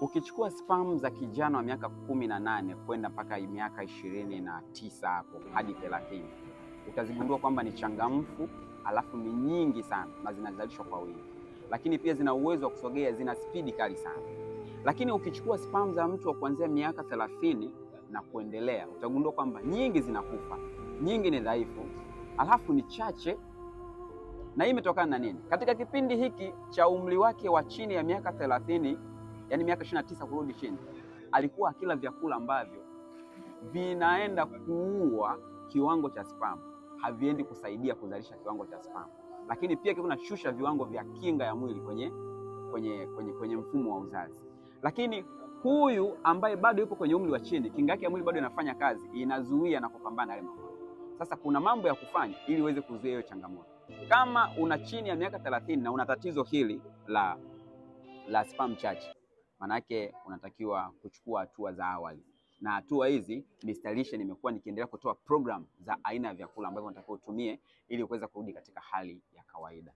Ukichukua sperm za kijana wa miaka 18 kwenda mpaka miaka 29 hapo hadi 30, utazigundua kwamba ni changamfu, alafu ni nyingi sana na zinazalishwa kwa wingi, lakini pia zina uwezo wa kusogea, zina spidi kali sana. Lakini ukichukua sperm za mtu wa kuanzia miaka 30 na kuendelea, utagundua kwamba nyingi zinakufa, nyingi ni dhaifu, alafu ni chache. Na hii imetokana na nini? Katika kipindi hiki cha umri wake wa chini ya miaka 30, yani miaka 29 kurudi chini, alikuwa akila vyakula ambavyo vinaenda kuua kiwango cha sperm, haviendi kusaidia kuzalisha kiwango cha sperm, lakini pia kunashusha viwango vya kinga ya mwili kwenye mfumo wa uzazi. Lakini huyu ambaye bado yupo kwenye umri wa chini, kinga yake ya mwili bado inafanya kazi, inazuia na kupambana na yale magonjwa. Sasa kuna mambo ya kufanya ili uweze kuzuia hiyo changamoto. Kama una chini ya miaka 30 na una tatizo hili la sperm chache, manake unatakiwa kuchukua hatua za awali. Na hatua hizi Mr. Lishe nimekuwa nikiendelea kutoa program za aina ya vyakula ambavyo unatakiwa utumie ili uweze kurudi katika hali ya kawaida.